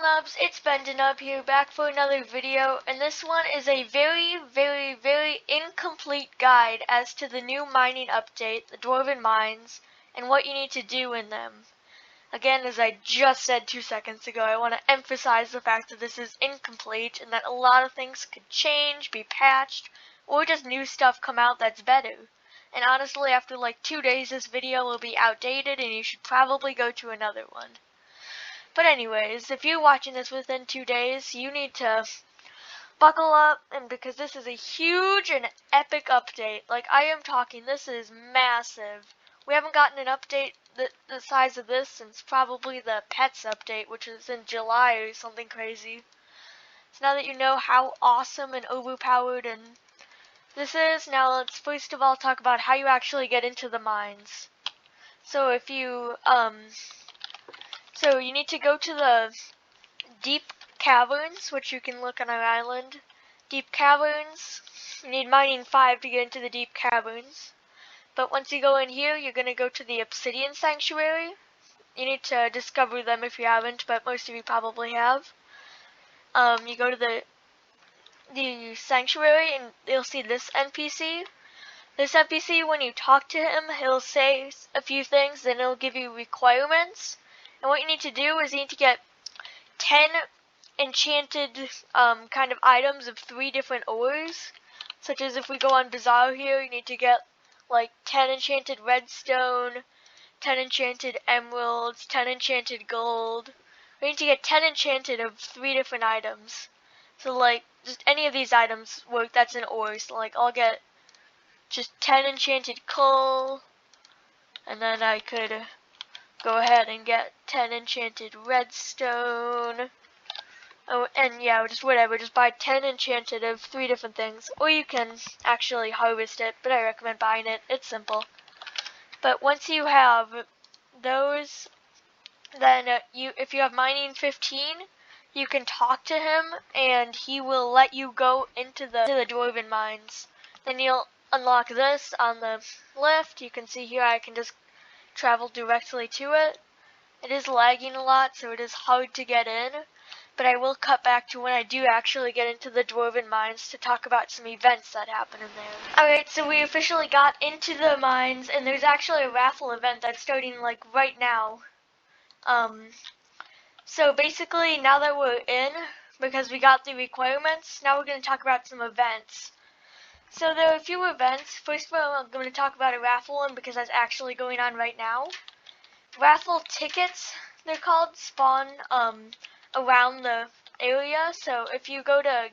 Nubs, it's Bendenub here, back for another video, and this one is a very incomplete guide as to the new mining update, the Dwarven Mines, and what you need to do in them. Again, as I just said 2 seconds ago, I want to emphasize the fact that this is incomplete and that a lot of things could change, be patched, or just new stuff come out that's better. And honestly, after like 2 days, this video will be outdated and you should probably go to another one. But anyways, if you're watching this within 2 days, you need to buckle up, and because this is a huge and epic update. Like, I am talking, this is massive. We haven't gotten an update the size of this since probably the Pets update, which was in July or something crazy. So now that you know how awesome and overpowered and this is, now let's first of all talk about how you actually get into the mines. So if you, So you need to go to the deep caverns, which you can look on our island. Deep caverns. You need mining 5 to get into the deep caverns. But once you go in here, you're going to go to the obsidian sanctuary. You need to discover them if you haven't, but most of you probably have. You go to the sanctuary and you'll see this NPC. This NPC, when you talk to him, he'll say a few things, then he'll give you requirements. And what you need to do is you need to get 10 enchanted kind of items of 3 different ores. Such as if we go on Bazaar here, you need to get like 10 enchanted redstone, 10 enchanted emeralds, 10 enchanted gold. We need to get 10 enchanted of 3 different items. So like, just any of these items work, that's an ore. So like, I'll get just 10 enchanted coal, and then I could go ahead and get 10 enchanted redstone. Oh, and yeah, just whatever, just buy 10 enchanted of 3 different things. Or you can actually harvest it, but I recommend buying it. It's simple. But once you have those, then if you have mining 15, you can talk to him and he will let you go into the Dwarven Mines. Then you'll unlock this on the left. You can see here I can just travel directly to it. It is lagging a lot, so it is hard to get in, but I will cut back to when I do actually get into the Dwarven Mines to talk about some events that happen in there. Alright, so we officially got into the mines, and there's actually a raffle event that's starting like right now. So basically, now that we're in, because we got the requirements, now we're going to talk about some events. So there are a few events. First of all, I'm going to talk about a raffle one because that's actually going on right now. Raffle tickets, they're called, spawn around the area. So if you go to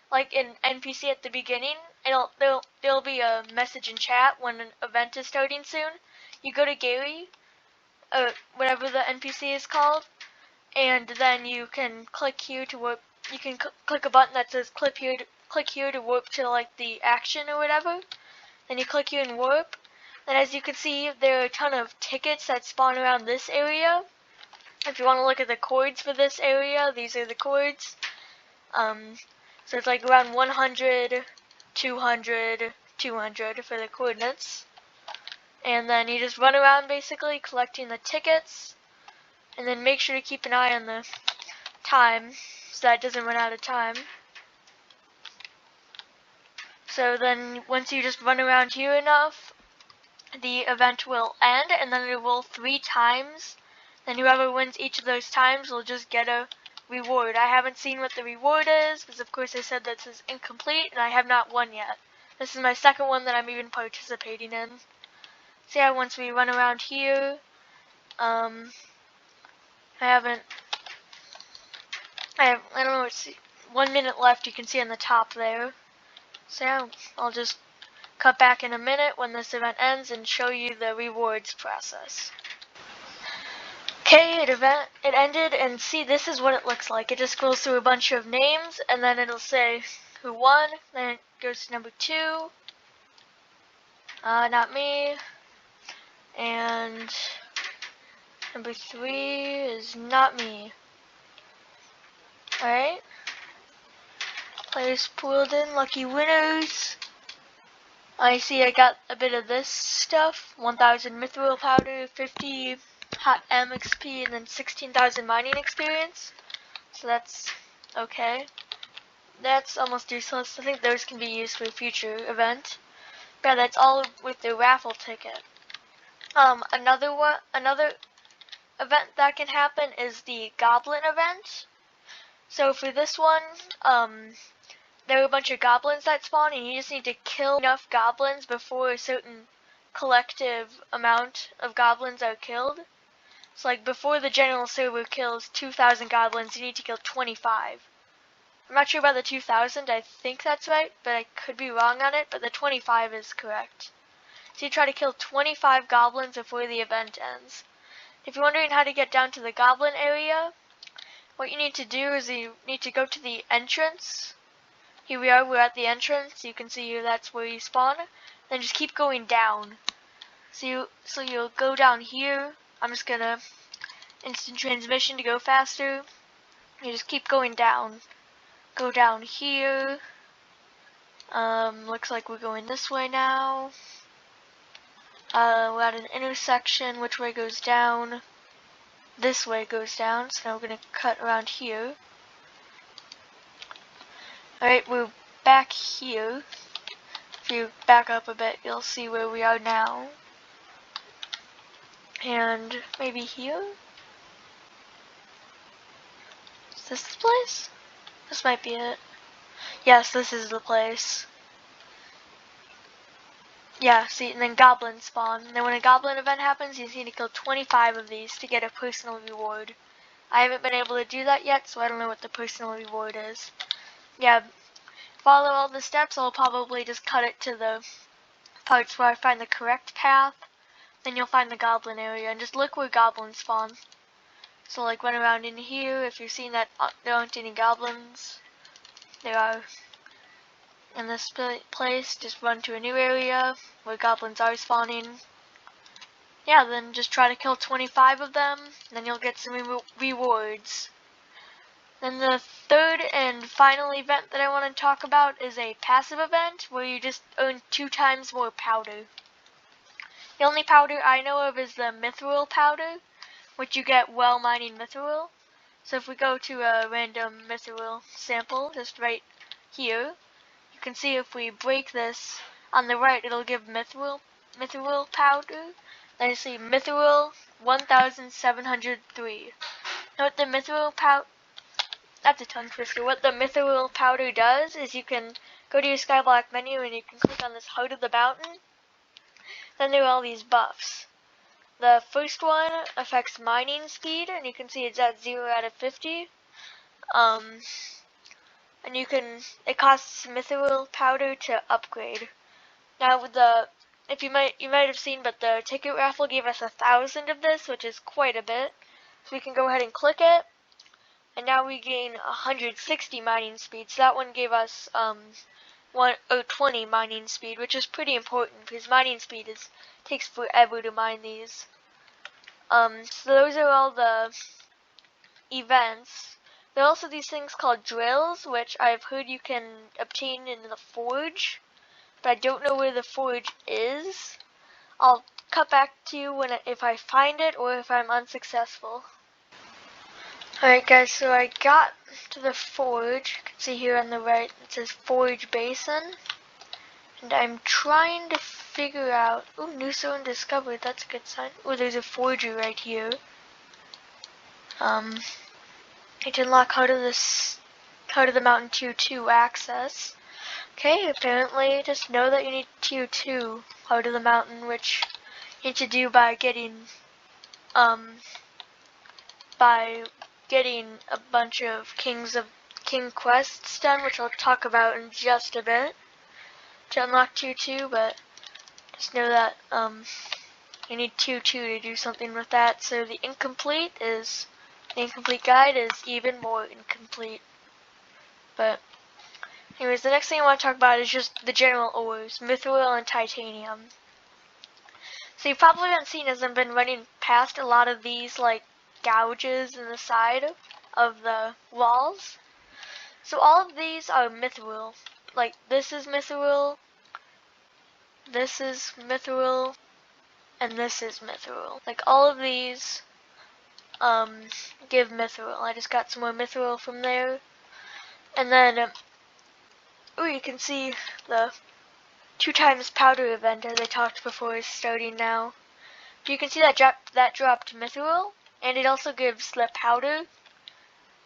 like an NPC at the beginning, there'll be a message in chat when an event is starting soon. You go to Gary, whatever the NPC is called, and then you can click here to warp. You can click a button that says click here to warp to like the action or whatever. Then you click here and warp. And as you can see, there are a ton of tickets that spawn around this area. If you want to look at the coords for this area, these are the coords. So it's like around 100, 200, 200 for the coordinates. And then you just run around basically collecting the tickets. And then make sure to keep an eye on the time so that it doesn't run out of time. So then once you just run around here enough, the event will end, and then it will 3 times. Then whoever wins each of those times will just get a reward. I haven't seen what the reward is, because of course I said this is incomplete, and I have not won yet. This is my second one that I'm even participating in. So yeah, once we run around here, I don't know, it's 1 minute left, you can see on the top there. So yeah, I'll just cut back in a minute when this event ends and show you the rewards process. Okay, it ended, and see, this is what it looks like. It just scrolls through a bunch of names, and then it'll say who won, then it goes to number 2, not me, and number 3 is not me. Alright, players pulled in, lucky winners. I see I got a bit of this stuff, 1000 Mythical Powder, 50 Hot M XP, and then 16,000 mining experience. So that's okay. That's almost useless. I think those can be used for a future event. But yeah, that's all with the raffle ticket. Another event that can happen is the Goblin Event. So for this one, there are a bunch of goblins that spawn, and you just need to kill enough goblins before a certain collective amount of goblins are killed. So like before the general server kills 2,000 goblins, you need to kill 25. I'm not sure about the 2,000, I think that's right, but I could be wrong on it, but the 25 is correct. So you try to kill 25 goblins before the event ends. If you're wondering how to get down to the goblin area, what you need to do is you need to go to the entrance. Here we are, we're at the entrance. You can see that's where you spawn. Then just keep going down. So you'll go down here. I'm just gonna instant transmission to go faster. You just keep going down. Go down here. Looks like we're going this way now. We're at an intersection. Which way goes down? This way goes down. So now we're gonna cut around here. Alright, we're back here. If you back up a bit, you'll see where we are now. And maybe here? Is this the place? This might be it. Yes, this is the place. Yeah, see, and then goblins spawn. And then when a goblin event happens, you just need to kill 25 of these to get a personal reward. I haven't been able to do that yet, so I don't know what the personal reward is. Yeah, follow all the steps. I'll probably just cut it to the parts where I find the correct path. Then you'll find the goblin area, and just look where goblins spawn. So like run around in here. If you're seeing that there aren't any goblins, there are in this place. Just run to a new area where goblins are spawning. Yeah, then just try to kill 25 of them, and then you'll get some rewards. Then the third and final event that I want to talk about is a passive event where you just earn 2 times more powder. The only powder I know of is the Mythical Powder, which you get while mining Mythical. So if we go to a random Mythical sample, just right here, you can see if we break this on the right, it'll give Mythical Powder. Then you see Mythical 1703. Now what the Mythical Powder, that's a tongue twister. What the Mythical Powder does is you can go to your Skyblock menu and you can click on this Heart of the Mountain. Then there are all these buffs. The first one affects mining speed, and you can see it's at 0 out of 50. And it costs Mythical Powder to upgrade. Now with if you might have seen, but the ticket raffle gave us 1,000 of this, which is quite a bit. So we can go ahead and click it, and now we gain 160 mining speed. So that one gave us 20 mining speed, which is pretty important because mining speed takes forever to mine these. So those are all the events. There are also these things called drills, which I've heard you can obtain in the forge, but I don't know where the forge is. I'll cut back to you if I find it or if I'm unsuccessful. Alright guys, so I got to the forge. You can see here on the right it says Forge Basin. And I'm trying to figure out... Ooh, new zone discovered. That's a good sign. Ooh, there's a forger right here. I to unlock Heart of the Mountain Tier 2 access. Okay, apparently just know that you need Tier 2 Heart of the Mountain, which you need to do by getting a bunch of King quests done, which I'll talk about in just a bit to unlock Tier 2, but just know that you need Tier 2 to do something with that. So the incomplete guide is even more incomplete. But anyways, the next thing I want to talk about is just the general ores, Mithril and Titanium. So you've probably been seeing as I've been running past a lot of these like gouges in the side of the walls. So all of these are Mithril. Like this is Mithril, this is Mithril, and this is Mithril. Like all of these give mithril. I just got some more mithril from there. And then, you can see the 2x powder event as I talked before is starting now. You can see that dropped mithril, and it also gives the powder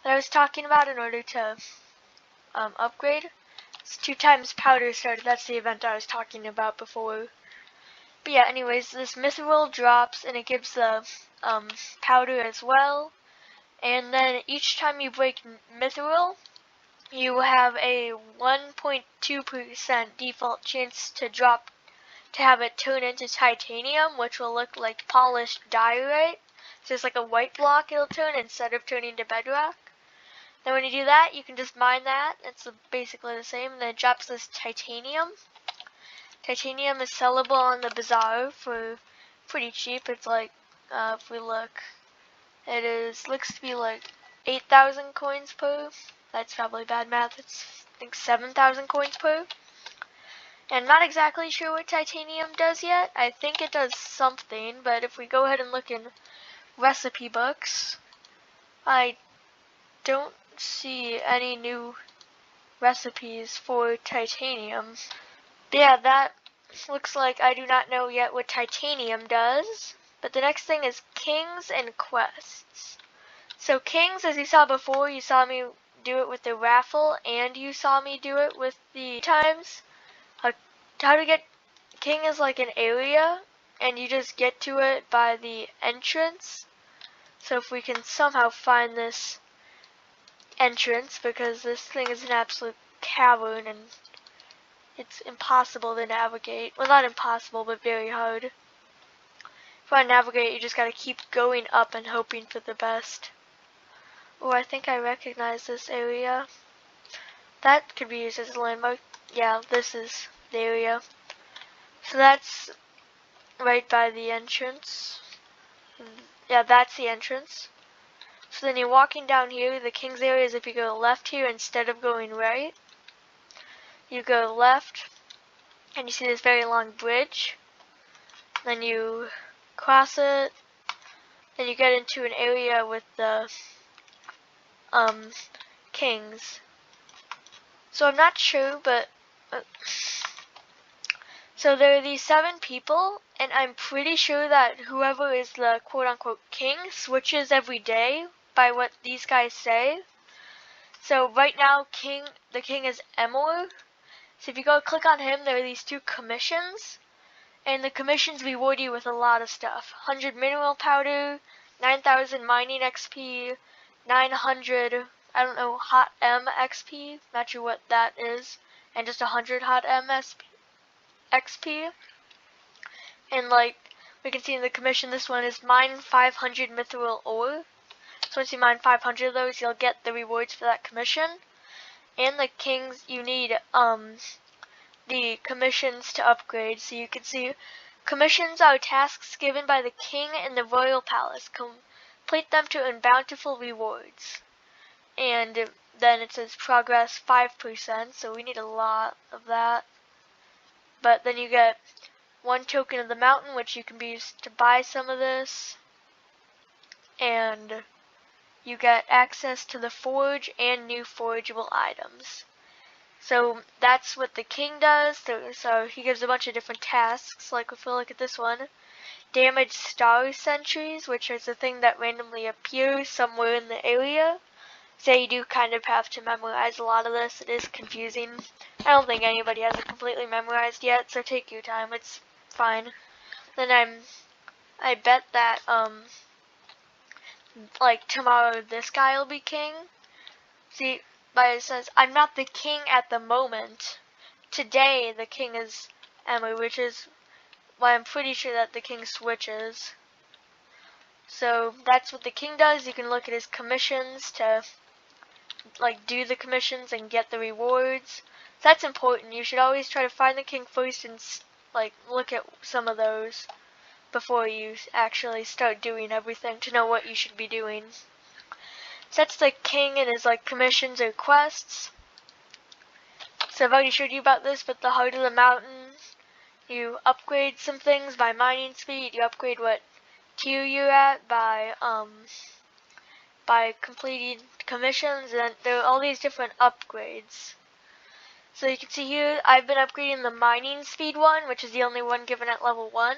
that I was talking about in order to upgrade. It's 2x powder started. That's the event I was talking about before. But yeah, anyways, this mithril drops and it gives the powder as well. And then each time you break mithril, you have a 1.2% default chance to have it turn into titanium, which will look like polished diorite. So it's like a white block it'll turn instead of turning to bedrock. Then when you do that, you can just mine that. It's basically the same. Then it drops this titanium. Titanium is sellable on the bazaar for pretty cheap. It's like, if we look, looks to be like 8,000 coins per. That's probably bad math. It's, I think, 7,000 coins per. And not exactly sure what titanium does yet. I think it does something, but if we go ahead and look in recipe books, I don't see any new recipes for titanium. Yeah, that looks like I do not know yet what titanium does. But the next thing is kings and quests. So kings, as you saw before, you saw me do it with the raffle, and you saw me do it with the times. How to get king is like an area, and you just get to it by the entrance. So if we can somehow find this entrance, because this thing is an absolute cavern and it's impossible to navigate. Well, not impossible, but very hard. If you want to navigate, you just gotta keep going up and hoping for the best. Oh, I think I recognize this area. That could be used as a landmark. Yeah, this is the area. So that's right by the entrance. Yeah, that's the entrance. So then you're walking down here. The king's area is if you go left here instead of going right. You go left, and you see this very long bridge. Then you cross it. Then you get into an area with the kings. So I'm not sure, but so there are these 7 people, and I'm pretty sure that whoever is the quote-unquote king switches every day by what these guys say. So right now, the king is Emor. So if you go click on him, there are these 2 commissions, and the commissions reward you with a lot of stuff. 100 mineral powder, 9,000 mining XP, 900, I don't know, hot M XP, not sure what that is, and just 100 hot M XP. And like we can see in the commission, this one is mine 500 mithril ore. So once you mine 500 of those, you'll get the rewards for that commission. And the kings, you need the commissions to upgrade. So you can see commissions are tasks given by the king in the royal palace. Complete them to earn bountiful rewards. And then it says progress 5%, so we need a lot of that. But then you get 1 token of the mountain, which you can be used to buy some of this. And you get access to the forge and new forageable items. So that's what the king does. So he gives a bunch of different tasks. Like if we look at this one, damage star sentries, which is a thing that randomly appears somewhere in the area. So you do kind of have to memorize a lot of this. It is confusing. I don't think anybody has it completely memorized yet, so take your time. It's fine. Then I bet that like tomorrow this guy will be king. See, but it says I'm not the king at the moment. Today the king is Emma, which is why I'm pretty sure that the king switches. So that's what the king does. You can look at his commissions to like do the commissions and get the rewards. So that's important. You should always try to find the king first and like look at some of those before you actually start doing everything to know what you should be doing. So that's the king and his like commissions or quests. So I've already showed you about this, but the heart of the mountain, you upgrade some things by mining speed. You upgrade what tier you're at by by completing commissions, and there are all these different upgrades. So you can see here, I've been upgrading the mining speed one, which is the only one given at level 1.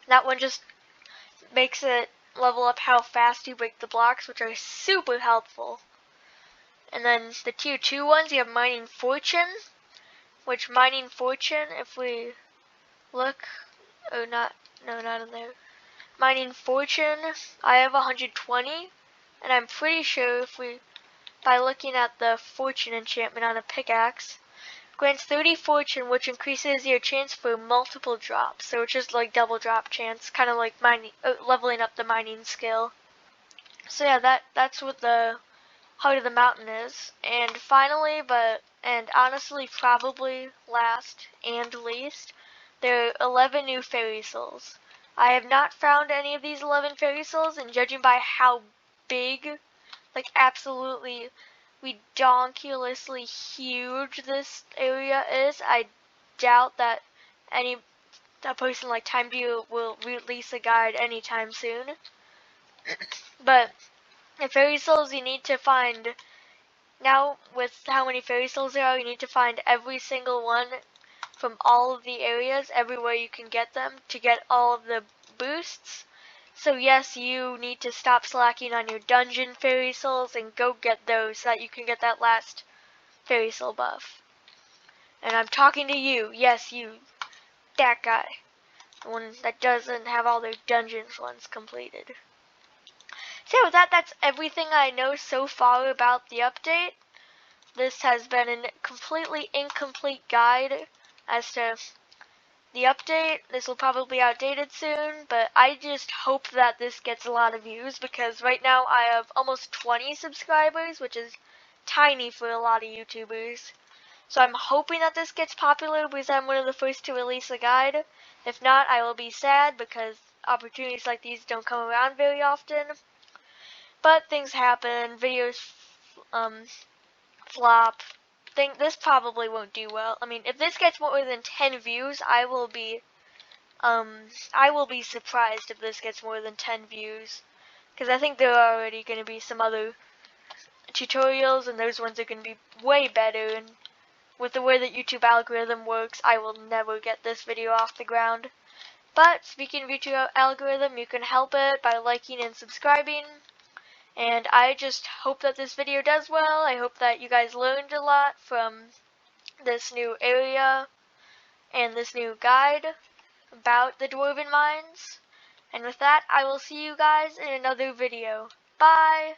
That one just makes it level up how fast you break the blocks, which are super helpful. And then the tier 2 ones, you have mining fortune, which mining fortune, if we look, oh not in there. Mining fortune, I have 120, and I'm pretty sure if we, by looking at the fortune enchantment on a pickaxe, grants 30 fortune, which increases your chance for multiple drops. So it's just like double drop chance, kind of like mining, leveling up the mining skill. So yeah, that's what the Heart of the Mountain is. And finally, and honestly probably last and least, there are 11 new fairy souls. I have not found any of these 11 fairy souls, and judging by how big, like absolutely redonkulously huge this area is, I doubt that a person like TimeView will release a guide anytime soon. But the fairy souls you need to find, now with how many fairy souls there are, you need to find every single one from all of the areas, everywhere you can get them, to get all of the boosts. So yes, you need to stop slacking on your dungeon fairy souls and go get those so that you can get that last fairy soul buff. And I'm talking to you, yes, you, that guy, the one that doesn't have all their dungeons ones completed. So with that, that's everything I know so far about the update. This has been a completely incomplete guide as to the update. This will probably be outdated soon, but I just hope that this gets a lot of views, because right now I have almost 20 subscribers, which is tiny for a lot of YouTubers. So I'm hoping that this gets popular because I'm one of the first to release a guide. If not, I will be sad because opportunities like these don't come around very often. But things happen, videos flop. This probably won't do well. I mean, if this gets more than 10 views, I will be surprised if this gets more than 10 views, because I think there are already going to be some other tutorials, and those ones are going to be way better, and with the way that YouTube algorithm works, I will never get this video off the ground. But speaking of YouTube algorithm, you can help it by liking and subscribing. And I just hope that this video does well. I hope that you guys learned a lot from this new area and this new guide about the Dwarven Mines. And with that, I will see you guys in another video. Bye!